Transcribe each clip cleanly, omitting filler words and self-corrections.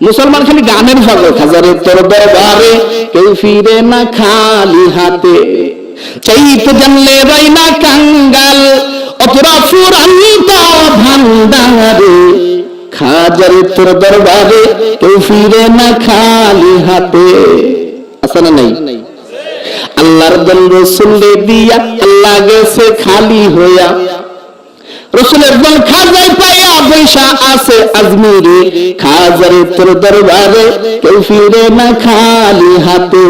মুসলমান খালি গানের পাগল। খাজারে তোর দরবারে কেউ ফিরে না খালি হাতে, চাইতে জানলে রই না কাঙ্গাল, অতরা ফুরান্ত ভান্ডারে। খাজারে তোর দরবারে কেউ ফিরে না খালি হাতে। আছে না নাই? আল্লাহর দল রসুলে দিয়া আল্লাহ গেছে খালি হইয়া, রসুলের দল খাজায় পাইয়া বৈশা আছে আজমিরে। খাজারে তোর দরবারে কেউ ফিরে না খালি হাতে।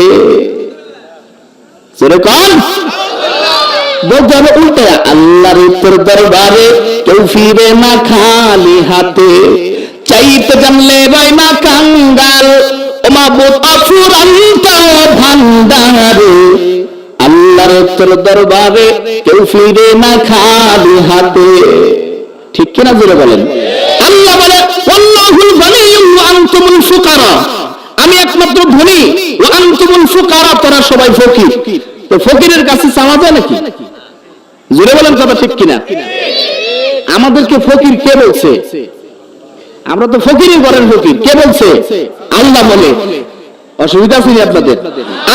যেরকম বোঝাবে উল্টে, আল্লাহর তোর দরবারে কেউ ফিরে না খালি হাতে, চাইতে জানলে রয় না কাঙ্গাল, ও মাবুদ অফুরন্ত ভান্ডারে। আল্লাহর তোর দরবারে কেউ ফিরে না খালি হাতে। ঠিক কিনা জোরে বলেন? আল্লাহ বলে আল্লাহুল গনিয়্যু ওয়া আনতুমুল ফুকারা, আমি একমাত্র ধনী, ওয়া আনতুমুল ফুকারা, তোরা সবাই ফকির। তো ফকিরের কাছে চাওয়া যায় নাকি? জোরে বলেন কথা ঠিক কিনা? আমাদেরকে ফকির কে বলছে? আমরা তো ফকিরই ঘরের ফকির। কে বলছে? আল্লাহ বলে। অসুবিধা আছে আপনাদের?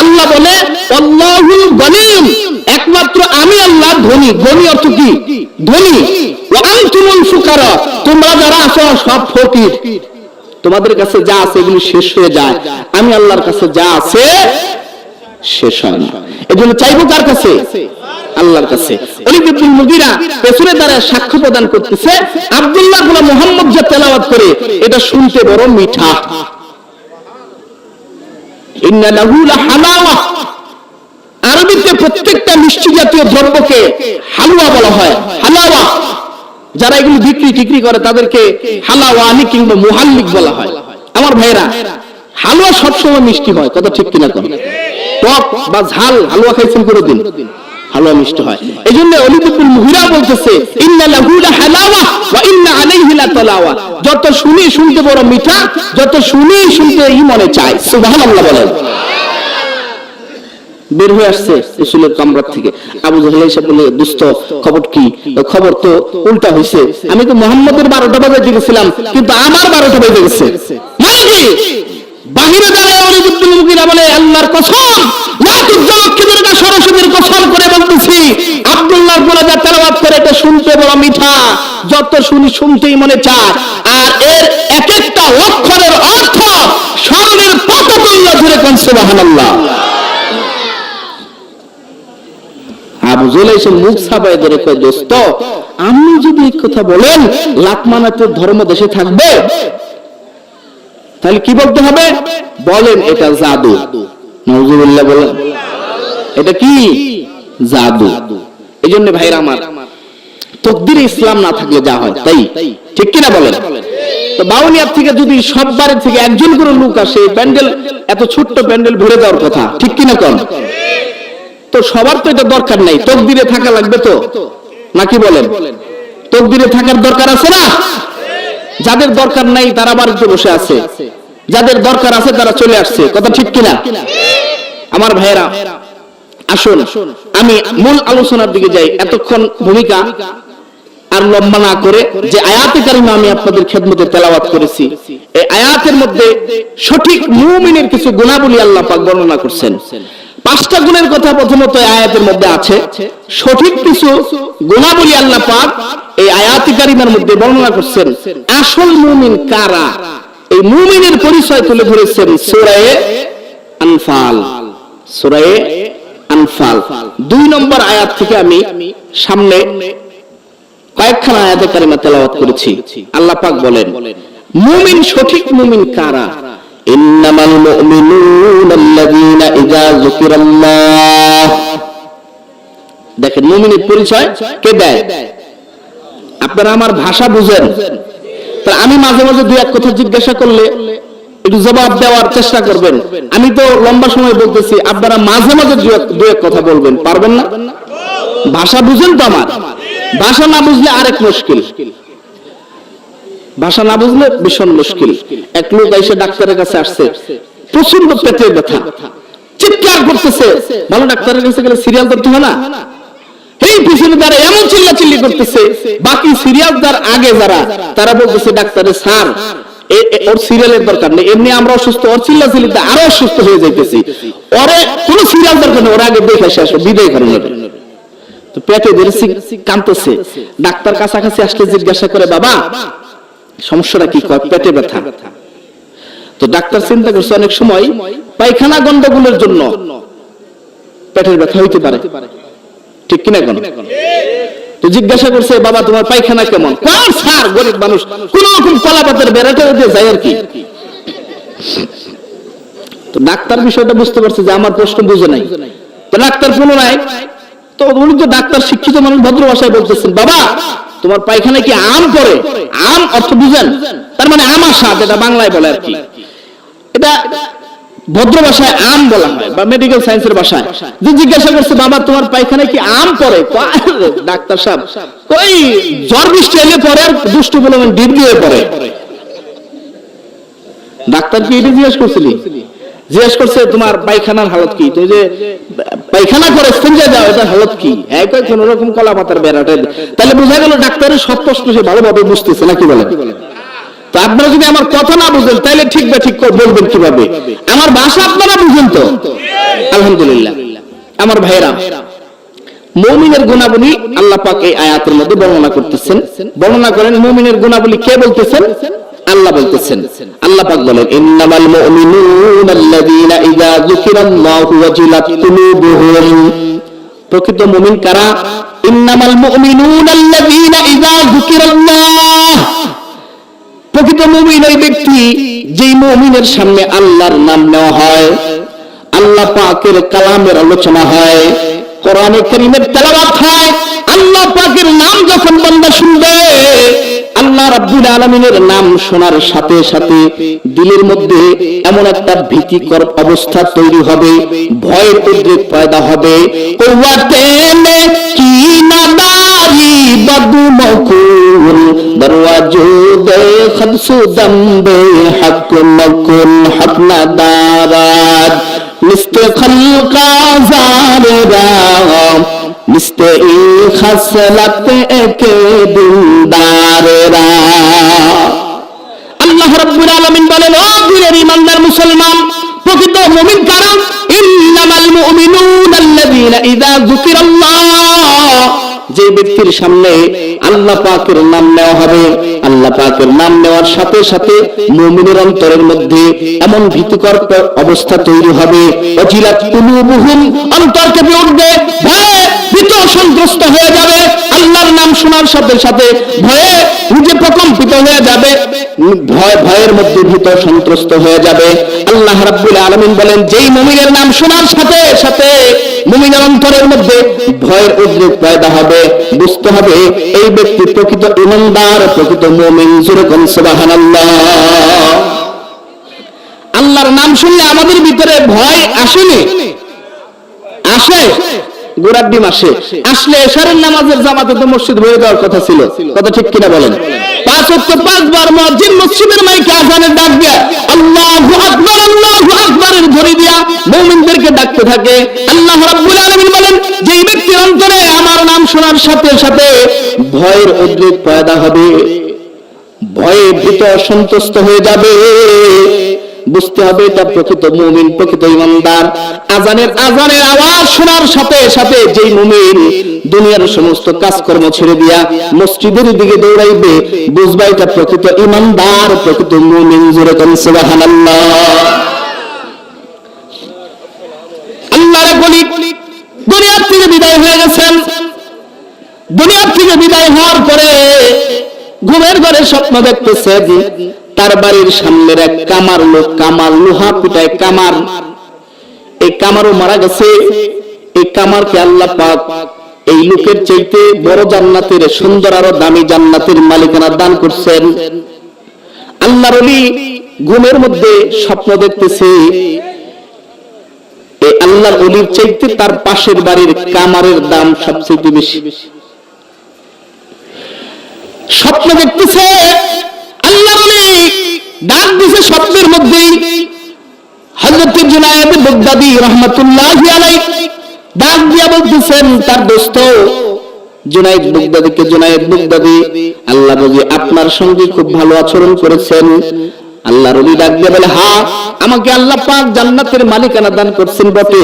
আল্লাহ বলে আল্লাহুল গনিয়্যু, একমাত্র আমি আল্লাহ ধনী। ধনী অর্থ কি? ধনী। ওয়া আনতুমুল ফুকারা, তোমরা যারা আছো সব ফকির। তোমাদের কাছে যা আছে এগুলো শেষ হয়ে যায়, আমি আল্লাহর কাছে যা আছে শেষ হয় না। এজন্য চাইবো কার কাছে? আল্লাহর কাছে। ওলীদ ইবনে মুগীরা পেছনে দাঁড়ায় সাক্ষ্য প্রদান করতেছে, আব্দুল্লাহ ইবনে মুহাম্মদ যা তেলাওয়াত করে এটা শুনতে বড় মিঠা। ইন্না লাহু লাহালাওয়া, আরবিতে প্রত্যেকটা মিষ্টি জাতীয় দ্রব্যকে হালুয়া বলা হয়। হালাওয়া, যারা এগুলো বিক্রি করে তাদেরকে হালাওয়ানি কিংবা মুহাল্লিক বলা হয়। আমার ভাইরা, হালুয়া সবসময় মিষ্টি হয়, কথা ঠিক কিনা? টক বা ঝাল হালুয়া খাইছেন কোনদিন? হালুয়া মিষ্টি হয়। এইজন্য ওলীদ ইবনে মুগীরা বলতেছে ইন্না লাহু লাহালাওয়া ওয়া ইন্না আলাইহি লাতালাওয়া, যত শুনি শুনতে বড় মিঠা, যত শুনি শুনতে ই মনে চায়। সুবহানাল্লাহ বলেন। বের হয়ে আসছে রাসূলের কামরাত থেকে, আবু জাহেল এসে বলে, দোস্ত খবর কি? খবর তো উল্টা হইছে, আমি তো মুহাম্মদের 12টা বাজে গেছিলাম কিন্তু আমার 12টা বেজে গেছে। মানে কি? বাহিরে দাঁড়ায় ওলীদ ইবনে মুগীরা বলে, আল্লাহর কসম, লা তুযাক্কিরুনা, সরস্বতীর কসম করে বলতেছি, আব্দুল্লাহর পরে যা তেলাওয়াত করে এটা শুনতে বড় মিঠা, যত শুনি শুনতেই মনে চায়, আর এর এক একটা অক্ষরের অর্থ স্বর্ণের পাতা তুল্য। জুড়ে কোন সুবহানাল্লাহ। আবু জাহেল এসে মুখ ছাপায় ধরে কয়, দোস্ত আপনি যদি এই কথা বলেন লাতমানাতে ধর্ম দেশে থাকবে, তাহলে কি বলতে হবে? বলেন এটা জাদু। নাউজুবিল্লাহ বলেন, এটা কি? জাদু। এইজন্য ভাইরা আমার, তাকদীরে ইসলাম না থাকলে যা হয় তাই। ঠিক কিনা বলেন? তো বাউনিয়া থেকে যদি সব বাড়ি থেকে একজন করে লোক আসে, প্যান্ডেল এত ছোট্ট প্যান্ডেল ভরে দেওয়ার কথা, ঠিক কিনা কোন? তো সবার তো এটা দরকার নাই, তাকদীরে থাকা লাগবে তো, নাকি বলেন? তাকদীরে থাকার দরকার আছে না? যাদের দরকার নাই তারা বাড়িতে বসে আছে, যাদের দরকার আছে তারা চলে আসছে, কথা ঠিক কিনা? আমার ভাইয়েরা আসুন আমি মূল আলোচনার দিকে যাই। এতক্ষণ ভূমিকা আর লম্বা না করে যে আয়াতে কারিমা আমি আপনাদের খেদমতে তেলাওয়াত করেছি, এই আয়াতের মধ্যে সঠিক মুমিনের কিছু গুণাবলী আল্লাহ পাক বর্ণনা করছেন। 5টা গুণের কথা প্রথমত আয়াতের মধ্যে আছে। সঠিক কিছু গুণাবলী আল্লাহ পাক এই আয়াতে কারিমার মধ্যে বর্ণনা করছেন। আসল মুমিন কারা, এই মুমিনের পরিচয় তুলে ধরেছেন সূরা আনফাল। সূরা আনফাল 2 নম্বর আয়াত থেকে আমি সামনে কয়েকখানা আয়াতে কারিমা তেলাওয়াত করেছি। আল্লাহ পাক বলেন, মুমিন, সঠিক মুমিন কারা? ইন্নামাল মুমিনুনা আল্লাযীনা ইযা যুকিরাল্লাহ। দেখেন মুমিনের পরিচয় কে দেয়? আপনারা আমার ভাষা বুঝেন, তাহলে আমি মাঝে মাঝে দুই এক কথা জিজ্ঞাসা করলে একটু জবাব দেওয়ার চেষ্টা করবেন। আমি তো লম্বা সময় বলতেছি, আপনারা মাঝে মাঝে দুই এক কথা বলবেন, পারবেন না? ভাষা বুঝেন তো আমার? ভাষা না বুঝলে আরেক মুশকিল, ভাষা না বুঝলে ভীষণ মুশকিল। এক লোক এসে ডাক্তারের কাছে আসছে, প্রচন্ড পেটের ব্যথা, চিৎকার করতেছে। ভালো ডাক্তারের কাছে গেলে সিরিয়াল ধরতে হয় না? এই পিছনে যারা এমন চিল্লাচিল্লি করতেছে, বাকি সিরিয়াল যার আগে যারা, তারা বলতেছে ডাক্তারে স্যার ওর সিরিয়ালের দরকার নেই, এমনি আমরা অসুস্থ, ওর চিল্লাচিল্লিতে আরো অসুস্থ হয়ে যাইতেছি, ওরে কোনো সিরিয়াল দরকার নেই, ওর আগে দেখে শেষ বিদায় করেন। তো পেটে ধরেছি, কাঁদতেছে, ডাক্তার কাছাকাছি আসলে জিজ্ঞাসা করে বাবা সমস্যাটা কি, কয় পেটে ব্যথা। তো ডাক্তার চিন্তা করছে অনেক সময় পায়খানা গন্ডগোলের জন্য পেটের ব্যথা হইতে পারে, ঠিক কিনা কোন? তো জিজ্ঞাসা করছে বাবা তোমার পায়খানা কেমন? কোন স্যার গরিব মানুষ কোন রকম কলাপাতের বেড়াটা দিয়ে যায় আর কি। তো ডাক্তার বিষয়টা বুঝতে পারছে যে আমার প্রশ্ন বুঝে নাই। তো ডাক্তার পুনরায়, তো উনি তো ডাক্তার শিক্ষিত মানুষ, ভদ্র ভাষায় বলতেছেন বাবা তোমার পায়খানা কি আম পড়ে? আম অর্থ বুঝেন, তার মানে আমাশা, যেটা বাংলায় বলে আর কি, এটা ভদ্র ভাষায় আম বলা হয় বা মেডিকেল সায়েন্সের ভাষায়। যে জিজ্ঞাসা করছে বাবা তোমার পায়খানা কি আম পড়ে? ডাক্তার সাহেব ওই জ্বর বৃষ্টি এলে পরে আর দুষ্টু বলে ডিপ দিয়ে পড়ে। ডাক্তার কি এটা জিজ্ঞেস করছিলি? জিজ্ঞেস করছে তোমার পায়খানার হালত কি? তুমি যে পায়খানা করে ফিরে যাও এটা হালত কি? একই কোন রকম কলা পাতার বেড়াটে। তাহলে বোঝা গেল ডাক্তারের সব প্রশ্ন সে ভালোভাবে বুঝতেছে না, কি বলে? তো আপনারা যদি আমার কথা না বুঝেন তাহলে ঠিক বা ঠিক বলবেন কিভাবে? আমার ভাষা আপনারা বুঝেন তো? আলহামদুলিল্লাহ। আমার ভাইরা, মুমিনের গুণাবলী আল্লাহ পাক এই আয়াতের মধ্যে বর্ণনা করতেছেন। বর্ণনা করেন মুমিনের গুণাবলী কে বলতেছেন? আল্লাহ বলতেছেন। আল্লাহ পাক বলেন ইন্নামাল মুমিনুনা আল্লাযীনা ইযা যুকিরাল্লাহু ওয়াজিলাত কুলুবুহুম। প্রকৃত মুমিন কারা? ইন্নামাল মুমিনুনা আল্লাযীনা ইযা যুকিরাল্লাহ। প্রকৃত মুমিন ওই ব্যক্তি যেই মুমিনের সামনে আল্লাহর নাম নেওয়া হয়, আল্লাহ পাকের কালামের আলোচনা হয়, কোরআনে কারীমের তেলাওয়াত হয়, আল্লাহ পাকের নাম যখন বান্দা শুনবে, আল্লাহ রাব্বুল আলামিনের নাম শোনার সাথে সাথে দিলের মধ্যে এমন একটা ভীতিকর অবস্থা তৈরি হবে, ভয়ের উদ্রেক পয়দা হবে। কুওয়াতে মে কি নাদারি বাদু মকুল দরওয়াজো দে খদসুদম বে হক মকুল হক নাদারাত মিস্তে খলকা জারেরা মিস্তে ই খাসলাত একে দিলদারেরা। আল্লাহ রাব্বুল আলামিন বলেন ও দিনের ঈমানদার মুসলমান, প্রকৃত মুমিন কারা? ইন্নামাল মুমিনুনা আল্লাযীনা ইযা যুকিরাল্লাহ। যে ব্যক্তির সামনে আল্লাহ পাকের নাম নেওয়া হবে, আল্লাহ পাকের নাম নেওয়ার সাথে সাথে মুমিনের অন্তরের মধ্যে এমন ভীতিকর অবস্থা তৈরি হবে, ওয়াজিলাত কুলুবুহুম, অন্তর কেঁপে উঠবে, ভয়ে ভীত সন্ত্রস্ত হয়ে যাবে। আল্লাহর নাম শোনার সাথে সাথে ভয়ে নিজে প্রকম্পিত হয়ে যাবে, ভয়ের মধ্যে ভীত সন্ত্রস্ত হয়ে যাবে। আল্লাহ রাব্বুল আলামিন বলেন যেই মুমিনের নাম শোনার সাথে সাথে মুমিনের অন্তরের মধ্যে ভয়ের উদ্রেক পয়দা হবে, বুঝতে হবে এই ব্যক্তি প্রকৃত ঈমানদার, প্রকৃত মুমিন। যেরকম সুবহানাল্লাহ। আল্লাহর নাম শুনলে আমাদের ভিতরে ভয় আসেনি? আসে, গোড়ার ডিম আসে। আসলে এশারের নামাজের জামাতে তো মসজিদ হয়ে যাওয়ার কথা ছিল, কথা ঠিক কিনা বলেন? 5 ওয়াক্ত 5 বার মুয়াজ্জিন মসজিদের মাইকে আযানের ডাক দেয়া আল্লাহু আকবার আল্লাহু আকবারের ধরে দিয়া মুমিনদেরকে ডাকতে থাকে। আল্লাহ রাব্বুল আলামিন বলেন যেই ব্যক্তির অন্তরে আমার নাম শোনার সাথে সাথে ভয়ের উদ্রেক পয়দা হবে, ভয়ে ভীত সন্ত্রস্ত হয়ে যাবে, বুঝতে হবে এটা প্রকৃত মুমিন, প্রকৃত ঈমানদার। আযানের আওয়াজ শোনার সাথে সাথে যেই মুমিন দুনিয়ার সমস্ত কাজকর্ম ছেড়ে দিয়া মসজিদের দিকে দৌড়াইবে, বুঝবা এটা প্রকৃত ঈমানদার, প্রকৃত মুমিন। যেরকম সুবহানাল্লাহ। আল্লাহর বলি দুনিয়া থেকে বিদায় হয়ে গেছেন। দুনিয়া থেকে বিদায় হওয়ার পরে ঘুমের ঘরে স্বপ্ন দেখতেছেন তার বাড়ির সামনের এক কামার লোক, কামার লোহা পিটায় কামার, এই কামারও মারা গেছে। এই কামারকে আল্লাহ পাক এই লোকের চাইতে বড় জান্নাতের, সুন্দর আরো দামি জান্নাতের মালিকানা দান করছেন। আল্লাহর ওলি ঘুমের মধ্যে স্বপ্ন দেখতেছে এই আল্লাহর ওলির চাইতে তার পাশের বাড়ির কামারের দাম সবচেয়ে বেশি। স্বপ্ন দেখতেছে, আল্লাহর ওলি ডাক দিছে স্বপ্নের মধ্যেই। হযরত জুনায়েদ বাগদাদী রাহমাতুল্লাহি আলাইহি ডাক দিয়া বলতেছেন তার দোস্ত জুনায়েদ বাগদাদীকে, জুনায়েদ বাগদাদী আল্লাহ বুঝি আপনার সঙ্গে খুব ভালো আচরণ করেছেন, আল্লাহর ওলি ডাক দিয়ে বলে, হ্যাঁ আমাকে আল্লাহ পাক জান্নাতের মালিকানা দান করছেন বটে,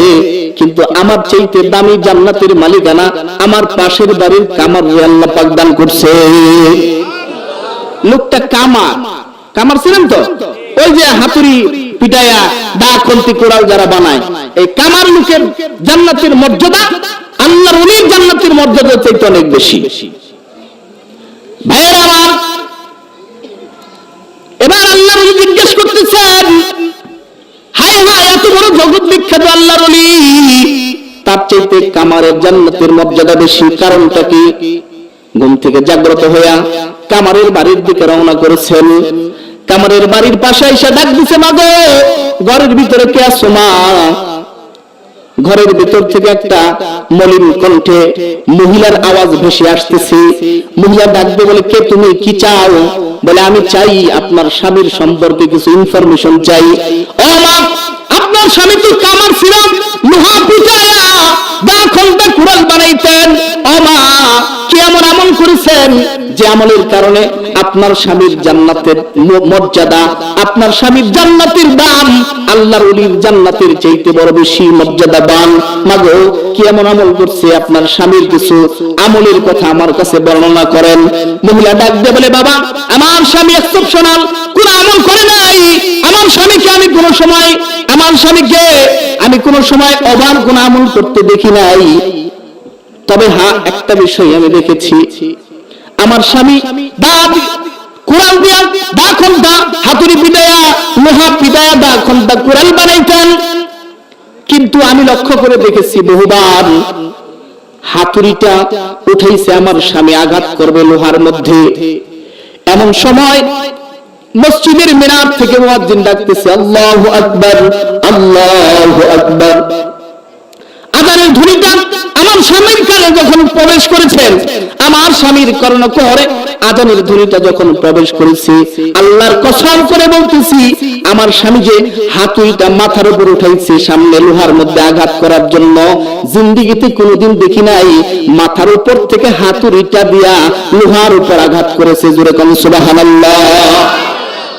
কিন্তু আমার চাইতে দামি জান্নাতের মালিকানা আমার পাশের বাড়ির কামারে আল্লাহ পাক দান করছে। লোকটা কামার ছিলেন তো, ওই যে হাতুড়ি পিটায়া দা খন্তি কোড়াল যারা বানায়, এই কামার লোকের জান্নাতের মর্যাদা আল্লাহর ওলির জান্নাতের মর্যাদা চাইতে অনেক বেশি। ভাইয়েরা আমার, এবার আল্লাহর ওলি জিজ্ঞেস করতেছেন, হায় হায় এত বড় জগৎ বিখ্যাত আল্লাহর ওলি, তার চাইতে কামারের জান্নাতের মর্যাদা বেশি, কারণটা কি? ঘুম থেকে জাগ্রত হইয়া কামারের বাড়ির দিকে রওনা করেছেন। কামারের বাড়ির পাশে এসে ডাক দিছে, মা গো, ঘরের ভিতরে কে আছো মা? ঘরের ভিতর থেকে একটা মলিন কণ্ঠে মহিলার আওয়াজ ভেসে আসতেছে। মহিলা ডাক দিয়ে বলে, কে তুমি, কি চাও? বলে, আমি চাই আপনার স্বামীর সম্পর্কে কিছু ইনফরমেশন চাই। ও মা, আপনার স্বামী তো কামার ছিল, লোহা পিটায়া দা খন্তা কুড়াল বানাইতেন। ও মা, কি এমন আমল করেছেন যে আমলের কারণে আপনার স্বামীর জান্নাতের মর্যাদা, আপনার স্বামীর জান্নাতের দাম আল্লাহর ওলির জান্নাতের চাইতে বড় বেশি মর্যাদাবান? মাগো, কি এমন আমল করছে? আপনার স্বামীর কিছু আমলের কথা আমার কাছে বর্ণনা করেন। মহিলা ডাক দিয়ে বলে, বাবা, আমার স্বামী এক্সেপশনাল, কোন আমল করে নাই। আমার স্বামীকে আমি কোন সময় অবাক কোন আমল করতে দেখি নাই। তবে হ্যাঁ, একটা বিষয় আমি দেখেছি, আমার স্বামী কোরআন দিয়া দা খন্তা হাতুড়ি পিটায়া লোহা পিটায়া দা খন্তা কোরআন বানাইতেন, কিন্তু আমি লক্ষ্য করে দেখেছি বহুবার হাতুড়িটা উঠাইছে আমার স্বামী আঘাত করবে লোহার মধ্যে। এমন সময় মসজিদের মিনার থেকে মুয়াজ্জিন ডাকতেছে, আল্লাহু আকবার, আল্লাহু আকবার। আযানের ধ্বনিটা আমার স্বামীর কানে যখন প্রবেশ করেছেন, আমার স্বামীর কর্ণকুহরে আযানের ধ্বনিটা যখন প্রবেশ করেছে, আল্লাহর কসম করে বলতেছি, আমার স্বামী যে হাতুড়িটা মাথার উপর উঠাইছে সামনে লোহার মধ্যে আঘাত করার জন্য, জিন্দেগিতে কোনোদিন দেখি নাই মাথার উপর থেকে হাতুড়িটা দিয়া লোহার উপর আঘাত করেছে। জোরে কোন সুবহানাল্লাহ।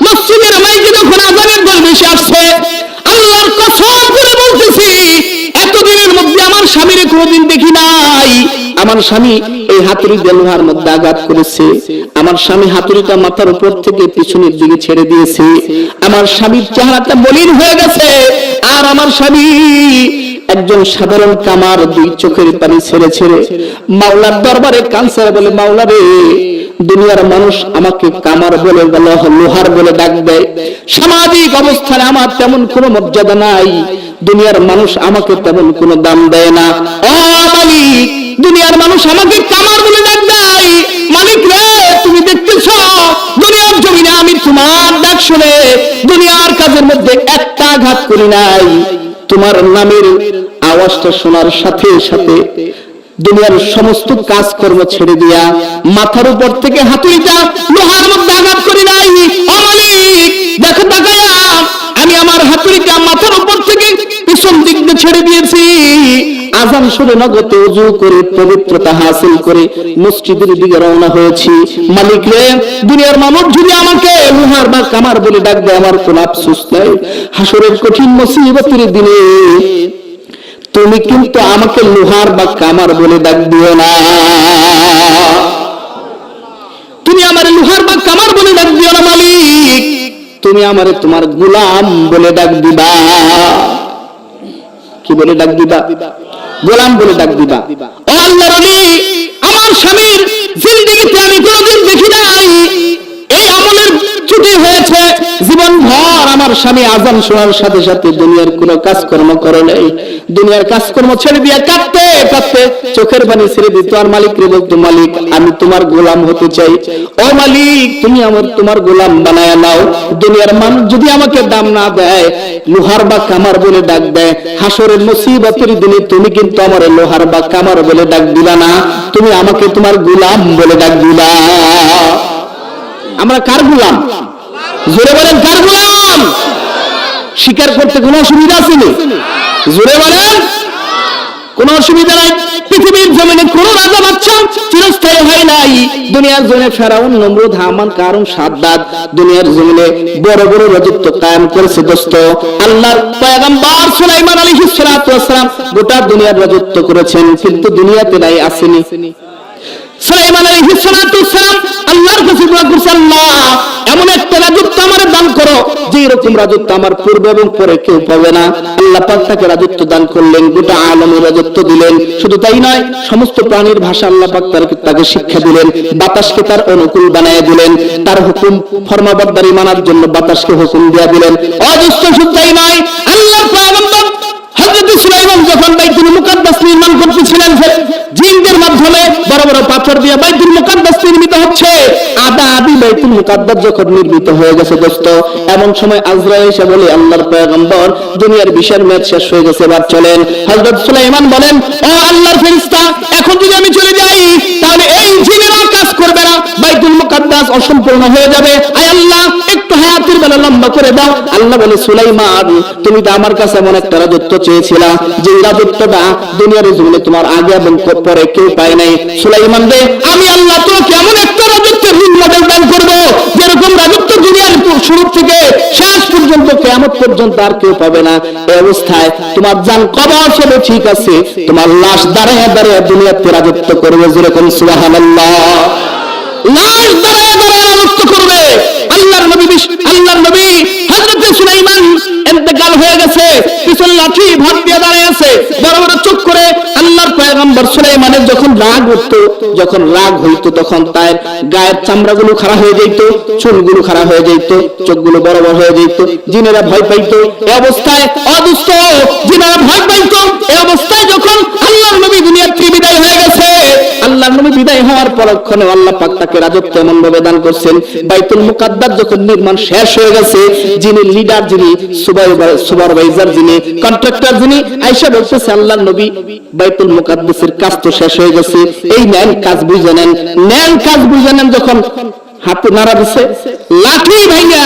মসজিদের মাইকে যখন আযানের ধ্বনি ভেসে আসছে, আল্লাহর কসম করে বলতেছি, এতদিনের মধ্যে আমার স্বামীর কোনোদিন দেখি নাই আমার স্বামী এই হাতুড়ি দিয়ে লোহার মধ্যে আঘাত করেছে। আমার স্বামী হাতুড়িটা মাথার উপর থেকে পিছনের দিকে ছেড়ে দিয়েছে। আমার স্বামীর চেহারাটা মলিন হয়ে গেছে, আর আমার স্বামী একজন সাধারণ কামার, দুই চোখের পানি ছেড়ে ছেড়ে মাওলার দরবারে কানসার বলে, মাওলা রে, দুনিয়ার মানুষ আমাকে কামার বলে, লোহার বলে ডাক দেয়, সামাজিক অবস্থানে আমার তেমন কোনো মর্যাদা নাই, দুনিয়ার মানুষ আমাকে তেমন কোনো দাম দেয় না। ও মালিক, দুনিয়ার মানুষ আমাকে কামার বলে ডাক দেয়। মালিক রে, তুমি দেখতেছ দুনিয়ার জমিনে আমি তোমার ডাক শুনে দুনিয়ার কাজের মধ্যে একটা আঘাত করি নাই। তোমার নামের আওয়াজটা শোনার সাথে সাথে দুনিয়ার সমস্ত কাজকর্ম ছেড়ে দিয়া মাথার উপর থেকে হাতুড়িটা লোহার মধ্যে আঘাত করি নাই। ও মালিক, দেখো তাকায়া আমি আমার হাতুড়িটা মাথার উপর থেকে পিছন দিক দিয়ে ছেড়ে দিয়েছি। আযান শুনে নগদে ওযু করে পবিত্রতা হাসিল করে মসজিদের দিকে রওনা হয়েছি। মালিক রে, দুনিয়ার মানুষ যদি আমাকে লোহার বা কামার বলে ডাক দেয়, আমার কোনো আফসোস নাই। হাসরের কঠিন মুসিবতের দিনে তুমি কিন্তু আমাকে লোহার বা কামার বলে ডাক দিও না। তুমি আমার লোহার বা কামার বলে ডাক দিও না মালিক, তুমি আমারে তোমার গোলাম বলে ডাক দিবা। কি বলে ডাক দিবা? গোলাম বলে ডাক দিবা। ও আল্লাহর ওলি, আমার স্বামীর জিন্দেগিতে আমি কোনোদিন দেখি নাই এই আমলের ছুটি হয়েছে। জীবন ভর আমার স্বামী আযান শোনার সাথে সাথে দুনিয়ার কোনো কাজকর্ম করে নাই। দুনিয়ার কাজকর্ম ছেড়ে দিয়ে কাঁদতে কাঁদতে চোখের পানি ছেড়ে দিত, আর মালিক রে বলতো, মালিক আমি তোমার গোলাম হতে চাই। ও মালিক, তুমি আমার তোমার গোলাম বানায় নাও। দুনিয়ার মানুষ যদি আমাকে দাম না দেয়, লোহার বা কামার বলে ডাক দেয়, হাসরের মুসিবতের দিনে তুমি কিন্তু আমার লোহার বা কামার বলে ডাক দিবা না, তুমি আমাকে তোমার গোলাম বলে ডাক দিবা। আমরা কার গোলাম? জোরে বলেন, কার গোলাম? স্বীকার করতে কোনো অসুবিধা আছে? জোরে বলেন। কোনো অসুবিধা নাই। পৃথিবীর জমিনে কোন রাজা বাদশা চিরস্থায়ী হয় নাই। দুনিয়ার জমিনে ফেরাউন, নমরুদ, হামান, কারুন, সাদ্দাত দুনিয়ার জমিনে বড় বড় রাজত্ব কায়েম করেছে দোস্ত। আল্লাহর পয়গম্বর সুলাইমান আলাইহিস সালাতু ওয়াস সালাম গোটা দুনিয়ার রাজত্ব করেছেন, কিন্তু দুনিয়াতে নাই আসেনি। সুলাইমান আলাইহিস সালাতু ওয়াস সালাম আল্লাহর কাছে দোয়া করছেন, আল্লাহ এমন একটা রাজত্ব আমারে দান করো যে এরকম রাজত্ব আমার পূর্বে এবং পরে কেউ পাবে না। আল্লাহ পাক তাকে রাজত্ব দান করলেন, গোটা আলমের রাজত্ব দিলেন। শুধু তাই নয়, সমস্ত প্রাণীর ভাষা আল্লাহ পাক তাকে শিক্ষা দিলেন, বাতাসকে তার অনুকূল বানিয়ে দিলেন, তার হুকুম ফরমাবরদারি মানার জন্য বাতাসকে হুকুম দিয়ে দিলেন। অদৃষ্ট শুধু তাই নয়, আল্লাহর পয়গম্বর হযরত সুলাইমান যখন বাইতুল মুকাদ্দাস নির্মাণ করতেছিলেন, জিনদের মাধ্যমে বড় বড় পাথর দিয়ে বাইতুল মুকাদ্দাস নির্মিত হচ্ছে। আদি বাইতুল মুকাদ্দাস যখন নির্মিত হয়ে গেছে দোস্ত, এমন সময় আজরাইল এসে বলে, আল্লাহর পয়গম্বর দুনিয়ার বিশাল মেয়াদ শেষ হয়ে গেছে, এবার চলেন। হযরত সুলাইমান বলেন, ও আল্লাহর ফেরেশতা, এখন যদি আমি চলে যাই তাহলে এই জিনেরা কাজ করবে না, বাইতুল মুকাদ্দাস অসম্পূর্ণ হয়ে যাবে। আয় আল্লাহ একটু হায়াতের বেলা লম্বা করে দাও। আল্লাহ বলে, সুলাইমান তুমি তো আমার কাছে এমন একটা রাজত্ব চেয়েছিলা যে রাজত্বটা দুনিয়ার জমিনে তোমার আগে এবং পরে কেউ পায় নাই। সুলাইমান রে, আমি আল্লাহ তোমাকে এমন একটা রাজত্বের মডেল দান করব যেরকম রাজত্ব দুনিয়ার শুরু থেকে শেষ পর্যন্ত কিয়ামত পর্যন্ত আর কেউ পাবে না। এই অবস্থায় তোমার জান কবর হবে, ঠিক আছে, তোমার লাশ দাঁড়ায় দাঁড়ায় দুনিয়াতে রাজত্ব করবে, যেরকম সুবহানাল্লাহ। লাশ দাঁড়ায় দাঁড়ায় রাজত্ব করবে। আল্লাহর নবী হযরত সুলাইমান ইন্তেকাল হয়ে গেছে, পিছন লাঠি ভাত দিয়ে দাঁড়িয়ে আছে, বড় বড় চোখ করে। আল্লাহর পয়গম্বর সুলাইমানের যখন রাগ উঠতো, যখন রাগ হইতো, তখন তার গায়ের চামড়াগুলো খাড়া হয়ে যেত, চুলগুলো খাড়া হয়ে যেত, চোখগুলো বড় বড় হয়ে যেত। জিনেরা ভয় পাইতো। এই অবস্থায় অদুষ্ট জিনেরা ভয় পাইতো। এই অবস্থায় যখন আল্লাহর নবী দুনিয়া থেকে বিদায় হয়ে গেছে, আল্লাহর নবী বিদায় হওয়ার পরক্ষণে আল্লাহ পাক তাকে রাজত্ব এমন ভাবে দান করছেন, বাইতুল মুকাদ্দাস যখন নির্মাণ শেষ হয়ে গেছে, যিনি লিডার, যিনি সুপারভাইজার, যিনি কন্ট্রাক্টর, যিনি আয়েশা বলতেছে, আল্লাহর নবী বাইতুল মুকাদ্দাসের কাজ তো শেষ হয়ে গেছে, এই নেন কাজ বুঝে নেন। যখন হাতে নাড়া দিছে, লাঠি ভাঙা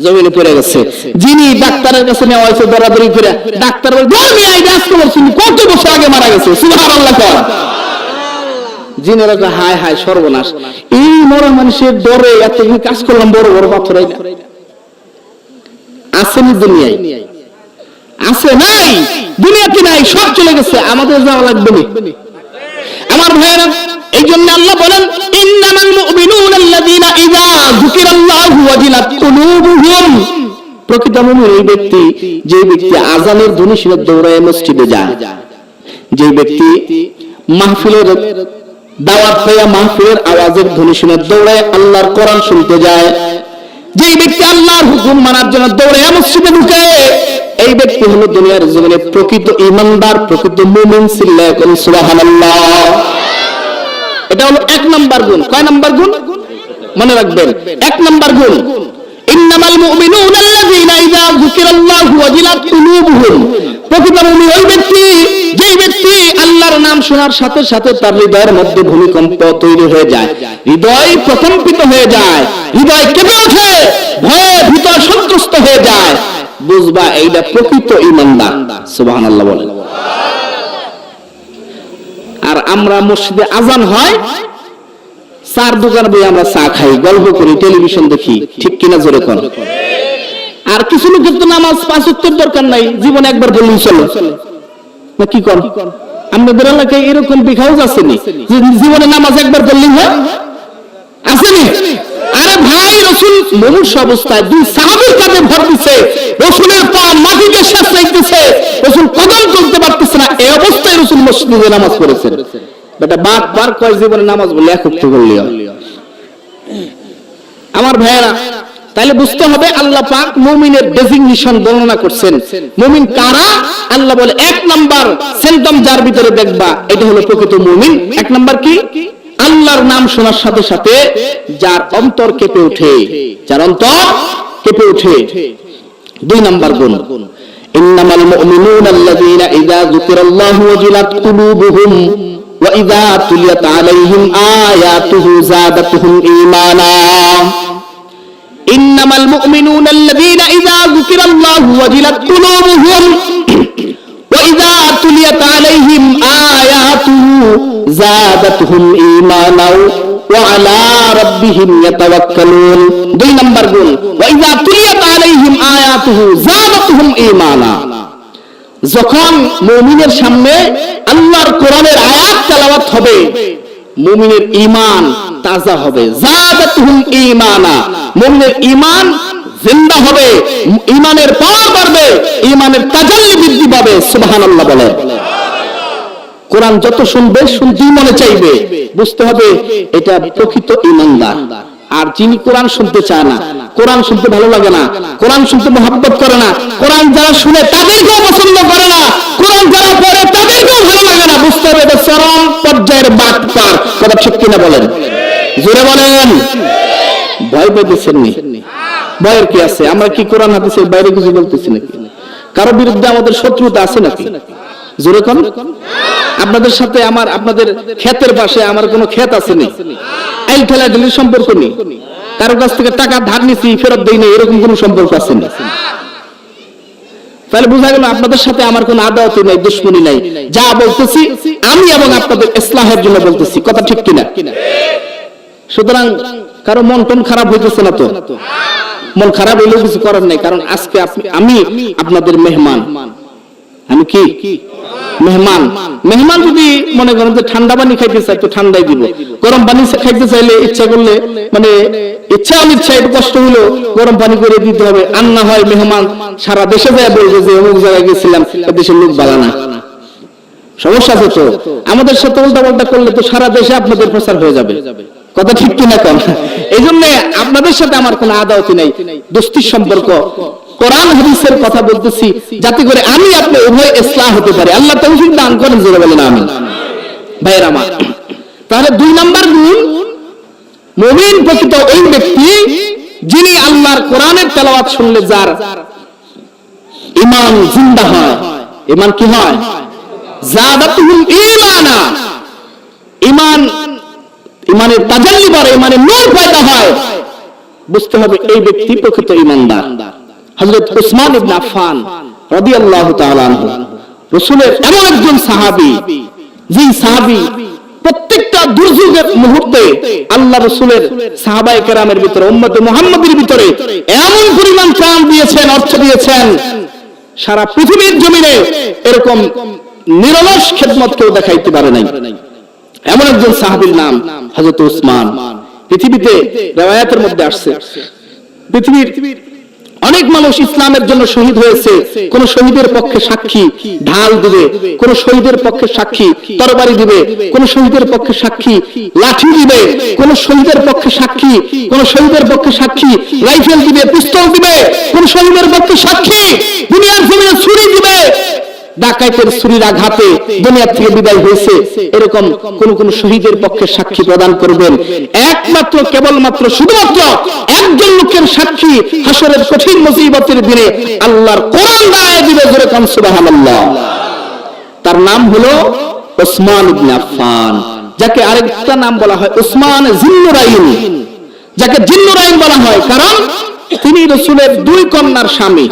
জমিনে পড়ে গেছে। যিনি ডাক্তারের কাছে নেওয়া হয়েছে দরাদরি করে, ডাক্তার বলে, ধর্মী আইডা আজকে বলছেন কত বছর আগে মারা গেছে। সুবহানাল্লাহ কর। জিনেরা হায় হায় সর্বনাশ, এই মরা মানুষের ডরে এত কাজ করলাম, বড় বড় পাথর আসেনি দুনিয়ায়, আছে নাই দুনিয়াতে, নাই, সব চলে গেছে, আমাদের যাওয়া লাগবে না। আমার ভাইয়েরা, এই জন্য আল্লাহ বলেন, ইন্নামাল মুমিনুনা আল্লাযীনা ইযা যুকিরাল্লাহু ওয়াজিলাত কুলুবুহুম। প্রকৃত মুমিন এই ব্যক্তি, যে ব্যক্তি আযানের ধ্বনি শুনে দৌড়ায় মসজিদে যায়, যে ব্যক্তি মাহফিলের দাওয়াত পায়া মাহফিলের আওয়াজের ধ্বনি শুনে দৌড়ায় আল্লাহর কোরআন শুনতে যায়, যে ব্যক্তি আল্লাহর হুকুম মানার জন্য দৌড়ায় মসজিদে ঢুকে, এই ব্যক্তি হলো দুনিয়ার জীবনে প্রকৃত ঈমানদার, প্রকৃত মুমিন। সিল্লাহ করি সুবহানাল্লাহ। এটা হলো এক নাম্বার গুণ। কয় নাম্বার গুণ মনে রাখবেন? এক নাম্বার গুণ, ইন্নামাল মুমিনুনা আল্লাযীনা ইযা যুকিরাল্লাহু ওয়াজিলাত কুলুবুহুম। প্রকৃত মুমিন ওই ব্যক্তি, যে ব্যক্তি আল্লাহর নাম শোনার সাথে সাথে তার হৃদয়ের মধ্যে ভূমিকম্প তৈরি হয়ে যায়, হৃদয় প্রকম্পিত হয়ে যায়, হৃদয় কেঁপে ওঠে, ভয়ে ভীত সন্ত্রস্ত হয়ে যায়, বুঝবা এইটা প্রকৃত ঈমানদার। সুবহানাল্লাহ বলেন। আর আমরা মসজিদে আজান হয়, চার দোকান বই আমরা চা খাই, গল্প করি, টেলিভিশন দেখি, ঠিক কিনা জোরে কোন? আর কিছু লোকের তো নামাজ পাঁচ ওয়াক্তের দরকার নাই, জীবনে একবার বললেই চলে, না কি কোন? আমাদের এলাকায় এরকম বিগ হাউস আসেনি জীবনে নামাজ একবার বললেই হয়, আসেনি? আরে ভাই, রাসূল মুমূর্ষ অবস্থায় দুই সাহাবীর কাঁধে ভর দিছে, রাসূলের পা মাটিতে শেষ রাখতেছে, রাসূল কদম চলতে পারতেছে না, এই অবস্থায় রাসূল মসজিদে নামাজ পড়েছেন। বেটা বারবার কয় জীবনে নামাজ বলে এক ওয়াক্ত বললি। আমার ভাইয়েরা, তাহলে বুঝতে হবে আল্লাহ পাক মুমিনের ডেজিগনেশন বর্ণনা করছেন। মুমিন কারা? আল্লাহ বলে, এক নাম্বার সিম্পটম যার ভিতরে দেখবা, এটা হলো প্রকৃত মুমিন। এক নাম্বার কি? আল্লাহর নাম শোনার সাথে সাথে যার অন্তর কেঁপে ওঠে, যার অন্তর কেঁপে ওঠে। দুই নাম্বার গুণ, ইন্নামাল মুমিনুনা আল্লাযীনা ইযা যুকিরাল্লাহু ওয়াজিলাত কুলুবুহুম ওয়া ইযা তুলিয়াত আলাইহিম আয়াতুহু যাদাতুহুম ঈমানা। ইন্নামাল মুমিনুনা আল্লাযীনা ইযা যুকিরাল্লাহু ওয়াজিলাত কুলুবুহুম ওয়া ইযা তুলিয়াত তুলিয়াত আলাইহিম আয়াতুহু যাদাতহুম ঈমানাও ওয়া আলা রাব্বিহিম ইয়াতাওয়াক্কালুন। 2 নম্বর গুণ, ওয়া ইযা তুলিয়াত আলাইহিম আয়াতুহু যাদাতহুম ঈমানা। যখন মুমিনের সামনে আল্লাহর কোরআনের আয়াত তেলাওয়াত হবে, মুমিনের ঈমান তাজা হবে। যাদাতহুম ঈমানা, মুমিনের ঈমান জিন্দা হবে, ঈমানের পাওয়ার বাড়বে, ঈমানের তাজাল্লি বৃদ্ধি পাবে। সুবহানাল্লাহ বলে। কোরআন যত শুনবে শুনতেই মনে চাইবে, বুঝতে হবে এটা প্রকৃত ঈমানদার। আর যিনি কোরআন শুনতে চায় না, কোরআন শুনতে ভালো লাগে না, কোরআন শুনতে মহব্বত করে না, কোরআন যারা শুনে তাদেরকেও পছন্দ করে না, কোরআন যারা পড়ে তাদেরকেও ভালো লাগে না, বুঝতে হবে এটা চরম পর্যায়ের বাটপার। কথা ঠিক কিনা বলেন? জোরে বলেন। ভয় পেতেছেন নি? ভয়ের কি আছে? আমরা কি কোরআন হাদিসের বাইরে কিছু বলতেছি নাকি? কারো বিরুদ্ধে আমাদের শত্রুতা আছে নাকি? জোরে কোন? আপনাদের সাথে আমার, আপনাদের ক্ষেতের পাশে আমার কোনো ক্ষেত আছে নি? এই ঠেলাঠেলির সম্পর্ক নেই, কারো কাছ থেকে টাকা ধার নিছি ফেরত দেই না, এরকম কোনো সম্পর্ক আছে না। তাহলে বোঝা গেল আপনাদের সাথে আমার কোনো আদাওয়াত নাই, দুশমনি নাই। যা বলতেছি আমি এবং আপনাদের ইসলাহের জন্য বলতেছি। কথা ঠিক কিনা? সুতরাং কারো মন টন খারাপ হইতেছে না তো? মন খারাপ হইলেও কিছু করার নাই, কারণ আজকে আমি আপনাদের মেহমান। আমি কি মেহমান? মেহমান যদি মনে করেন যে ঠান্ডা পানি খাইতে চাই তো ঠান্ডাই দিব, গরম পানি খাইতে চাইলে ইচ্ছা করলে, মানে ইচ্ছা অনিচ্ছা একটু কষ্ট হলো গরম পানি করে দিতে হবে। আর না হয় মেহমান সারা দেশে যায় বলবে যে অমুক জায়গায় গেছিলাম, দেশের লোক ভালো না। সমস্যা আছে তো? আমাদের সাথে উল্টা পাল্টা করলে তো সারা দেশে আপনাদের প্রচার হয়ে যাবে। কথা ঠিক কিনা কন? এই জন্য আপনাদের সাথে আমার কোনো আদাওয়াতি নাই, দোস্তির সম্পর্ক। কোরআন হাদিসের কথা বলতেছি যাতে করে আমি আপনি উভয় ইসলাহ হতে পারে। আল্লাহ তৌফিক দান করেন, জোরে বলেন আমিন। ভাইরা আমার, তাহলে 2 নম্বর গুণ, মুমিন প্রকৃত ওই ব্যক্তি যিনি আল্লাহর কোরআনের তেলাওয়াত শুনলে যার ঈমান জিন্দা হয়। ঈমান কি হয়? যাদাতুহুম ঈমানা। ঈমানের তাজাল্লি বাড়ে, ঈমানের নূর পয়দা হয়। বুঝতে হবে এই ব্যক্তি প্রকৃত ঈমানদার। হযরত উসমান ইবনে আফফান রাদিয়াল্লাহু তাআলা আনহু রাসূলের এমন একজন সাহাবী, যে সাহাবী প্রত্যেকটা দুর্যোগের মুহূর্তে আল্লাহ রাসূলের সাহাবায়ে কেরামের ভিতরে, উম্মতে মুহাম্মাদের ভিতরে এমন পরিমাণ প্রাণ দিয়েছেন, অর্থ দিয়েছেন, সারা পৃথিবীর জমিনে এরকম নিরলস খেদমত কেউ দেখাইতে পারে নাই। এমন একজন সাহাবীর নাম হযরত উসমান। পৃথিবীতে riwayat-এর মধ্যে আসছে, পৃথিবীর অনেক মানুষ ইসলামের জন্য শহীদ হয়েছে। কোন শহীদের পক্ষে সাক্ষী ঢাল দিবে, কোন শহীদের পক্ষে সাক্ষী তরবারি দিবে, কোন শহীদের পক্ষে সাক্ষী লাঠি দিবে, কোন শহীদের পক্ষে সাক্ষী, কোন শহীদের পক্ষে সাক্ষী রাইফেল দিবে, পিস্তল দিবে, কোন শহীদের পক্ষে সাক্ষী দুনিয়ার জমিনে ছুরি দিবে। ডাকাতের ছুরির আঘাতে দুনিয়া থেকে বিদায় হয়েছে, এরকম কোন কোন শহীদের পক্ষে সাক্ষী প্রদান করবেন একমাত্র, কেবলমাত্র, শুধুমাত্র একজন লোকের সাক্ষী হাসরের কঠিন মুসিবতের দিনে আল্লাহর কোরআন দাঁড়ায় দিবে। জোরে কান সুবহানাল্লাহ। তার নাম হলো উসমান ইবনে আফফান, যাকে আরেকটা নাম বলা হয় উসমান জিন্নুরাইন। যাকে জিন্নুরাইন বলা হয় কারণ তিনি রাসূলের 2 কন্যার স্বামী।